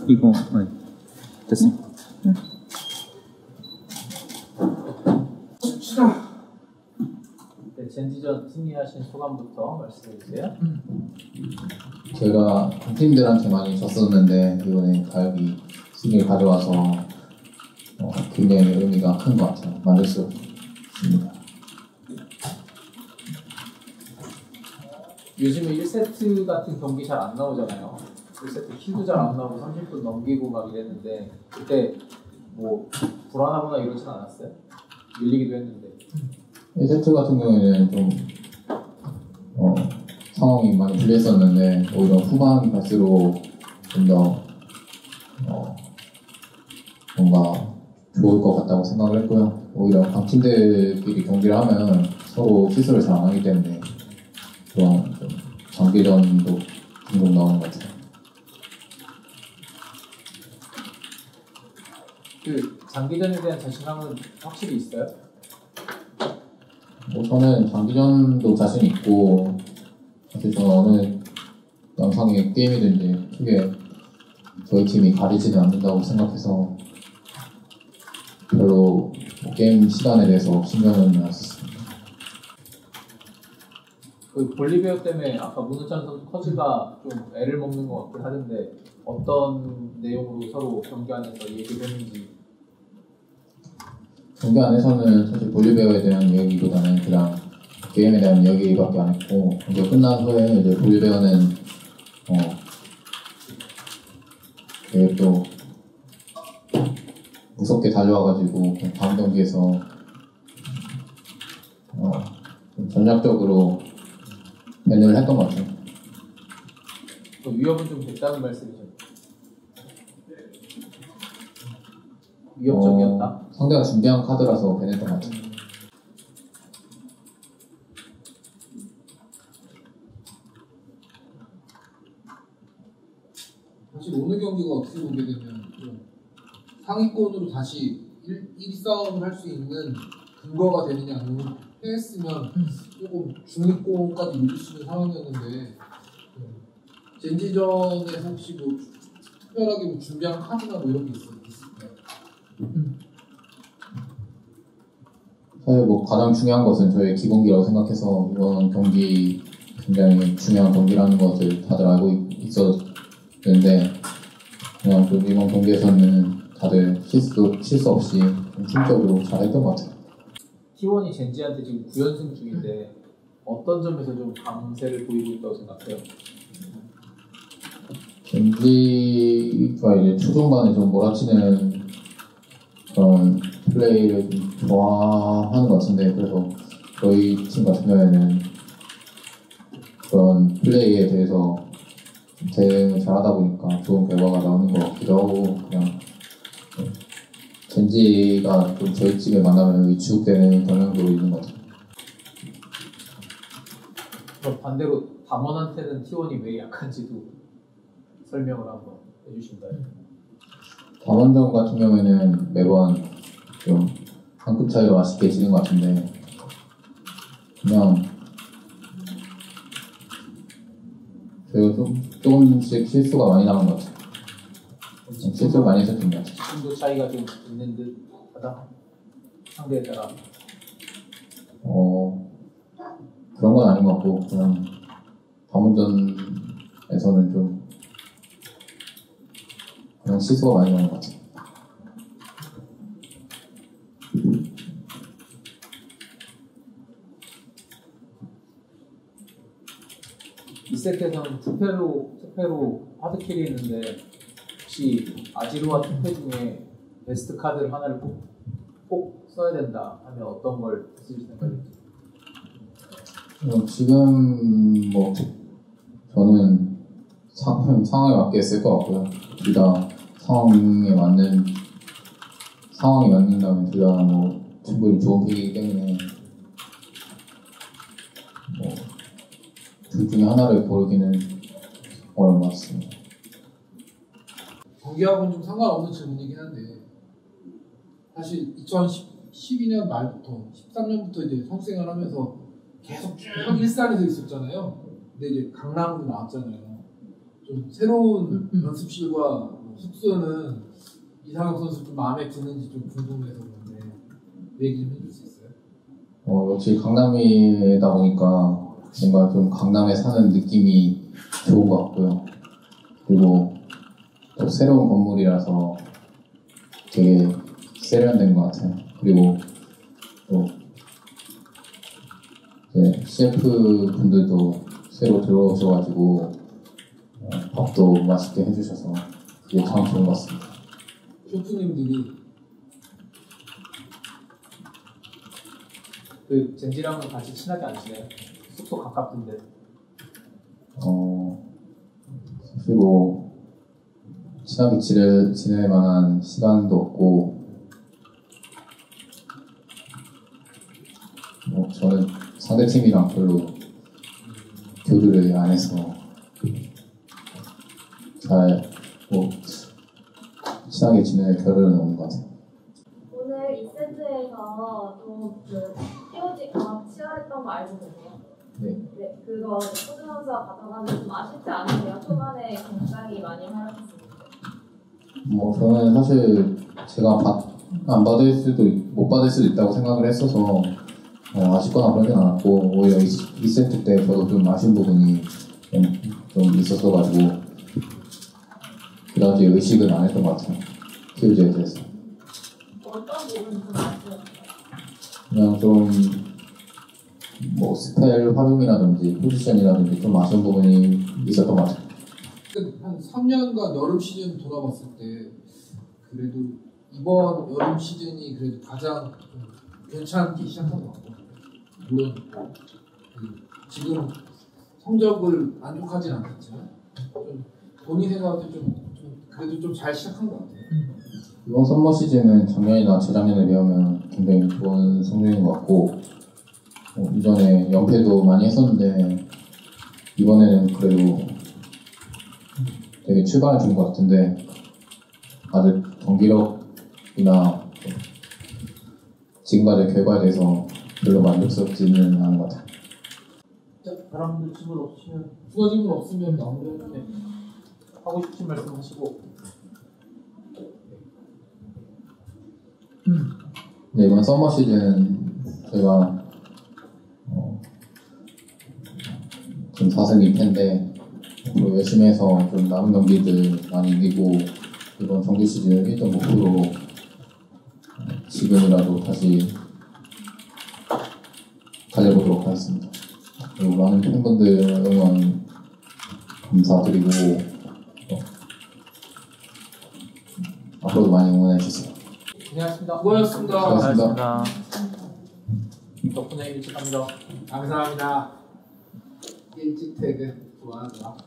이거 됐습니다. 네, 젠지전 승리하신 소감부터 말씀해 주세요. 제가 팀들한테 많이 졌었는데 이번에 가혁이 승리를 가져와서 굉장히 의미가 큰 것 같아요. 만족스럽습니다. 요즘에 1세트 같은 경기 잘 안 나오잖아요. 1세트 킬도 잘 안 나오고 30분 넘기고 막 이랬는데 그때 뭐 불안하거나 이러진 않았어요? 밀리기도 했는데 1세트 같은 경우에는 좀 상황이 많이 불리했었는데 오히려 후반이 갈수록 좀 더 뭔가 좋을 것 같다고 생각을 했고요. 오히려 강팀들끼리 경기를 하면 서로 실수를 잘 안 하기 때문에 그런 좀 장기전도 종종 나오는 것 같아요. 그 장기전에 대한 자신감은 확실히 있어요? 저는 장기전도 자신 있고 사실 저는 어느 양상의 게임이든지 크게 저희 팀이 가리지는 않는다고 생각해서 별로 게임 시간에 대해서 신경은 안 썼습니다. 그 볼리비아 때문에 아까 문우찬 선수 커즈가 좀 애를 먹는 것 같긴 하던데 어떤 내용으로 서로 경기 안에서 얘기를 했는지. 경기 안에서는 사실 볼리비아에 대한 이야기보다는 그냥 게임에 대한 이야기밖에 안 했고 경기가 끝난 후에 이제 볼리비아는 되게 또 무섭게 달려와가지고 다음 경기에서 좀 전략적으로 매너를 했던 것 같아요. 그 위협은 좀 됐다는 말씀이죠? 위협적이었다? 상대가 준비한 카드라서 배냈던 것 같아요. 사실 오늘 경기가 어떻게 보게 되면 상위권으로 다시 1위 싸움을 할 수 있는 근거가 되느냐 아니면 패했으면 조금 중위권까지 밀릴 수 있는 상황이었는데 젠지전에서 혹시 뭐 특별하게 뭐 준비한 카드나 뭐 이런 게 있을까요? 사실 뭐 가장 중요한 것은 저의 기본기라고 생각해서 이번 경기 굉장히 중요한 경기라는 것을 다들 알고 있었는데 그냥 좀 이번 경기에서는 다들 실수 없이 좀 충격적으로 잘했던 것 같아요. T1이 젠지한테 지금 9연승 중인데 어떤 점에서 좀 강세를 보이고 있다고 생각해요? 젠지가 이제 초중반에 좀 몰아치는 그런 플레이를 좀 좋아하는 것 같은데 그래서 저희 팀 같은 경우에는 그런 플레이에 대해서 대응을 잘하다 보니까 좋은 결과가 나오는 것 같기도 하고 그냥 젠지가 좀 저희 팀을 만나면 위축되는 경향도 있는 것 같아요. 그럼 반대로 담원한테는 T1이 왜 약한지도 설명을 한번 해주신가요? 담원전 같은 경우에는 매번 좀 한 끗 차이로 아쉽게 지는 것 같은데 그냥 저희가 조금씩 실수가 많이 나는 것 같아요. 실수를 많이 했었던 것 같아요. 정도 차이가 좀 있는 듯 하다? 상대에 따라. 그런 건 아닌 것 같고 그냥 담원전에서는 좀 그냥 실수가 많이 나는 것 같아요. 2세트에서는 투페로 하드캐리 했는데 혹시 아지르와 투페 중에 베스트 카드를 하나를 꼭 써야 된다 하면 어떤 걸 쓰실 생각이죠? 지금 뭐 저는 상황에 맞게 쓸 것 같고요. 둘 다 상황이 맞는다면 둘 다 뭐 충분히 좋은 픽이기 때문에 뭐 둘 중에 하나를 고르기는 어려운 것 같습니다. 경기하고는 좀 상관없는 질문이긴 한데 사실 2012년 말부터 13년부터 이제 선수생활 하면서 계속 쭉 일산에서 있었잖아요. 근데 이제 강남으로 나왔잖아요. 좀 새로운 연습실과 숙소는 이상혁 선수 좀 마음에 드는지 좀 궁금해서 그런데 얘기 좀 해줄 수 있어요? 역시 강남이다 보니까 뭔가 좀 강남에 사는 느낌이 좋은 것 같고요. 그리고 또 새로운 건물이라서 되게 세련된 것 같아요. 그리고 또 이제 CF 분들도 새로 들어오셔가지고 밥도 맛있게 해주셔서 그게 참 좋은 것 같습니다. 셰프님들이 그 젠지랑은 같이 친하게 안 지내요? 숙소 가깝던데. 사실 뭐 친하게 지낼 만한 시간도 없고 저는 상대팀이랑 별로 교류를 안 해서 잘 친하게 지낼 겨를은 없는 것 같아요. 오늘 2세트에서 좀그 POG 강압 치열했던 거 알고 계세요? 네. 네, 그거 호주 선수가 가져가면 좀 아쉽지 않으세요? 초반에 굉장히 많이 활약했습니다. 저는 사실 제가 안 받을 수도 못 받을 수도 있다고 생각을 했어서 아쉽거나 그러진 않았고 오히려 2세트 때 저도 좀 아쉬운 부분이 좀 있었어가지고 그다지 의식은 안 했던 것 같아요. POG에 대해서. 어떤 부분이 좀 아쉬웠어요? 그냥 좀 스펠 활용이라든지 포지션이라든지 좀 아쉬운 부분이 있었던 것 같아요. 한 3년간 여름 시즌 돌아봤을 때 그래도 이번 여름 시즌이 그래도 가장 좀 괜찮게 시작한 것 같고 물론 지금 성적을 만족하진 않겠지만 좀 본인 생각할 때 좀 그래도 좀 잘 시작한 것 같아요. 이번 썸머 시즌은 작년이나 재작년에 비하면 굉장히 좋은 성적인 것 같고 이전에 연패도 많이 했었는데 이번에는 그래도 되게 출발을 준 것 같은데 아직 경기력이나 지금까지의 결과에 대해서 별로 만족스럽지는 않은 것 같아요. 다른 분들 질문 없으시면 추가 질문 없으면 마무리할게요. 네. 하고 싶으신 말씀 하시고. 네, 이번 썸머 시즌 저희가 좀 4승 2패인데 앞으로 열심히 해서 좀 남은 경기들 많이 이기고 이번 정규 시즌 1등 목표로 지금이라도 다시 달려보도록 하겠습니다. 그리고 많은 팬분들 응원 감사드리고 앞으로도 많이 응원해주세요. 고생하셨습니다. 수고하셨습니다. 고맙습니다. 덕분에 일찍 갑니다. 감사합니다. 일찍 퇴근 좋아한다.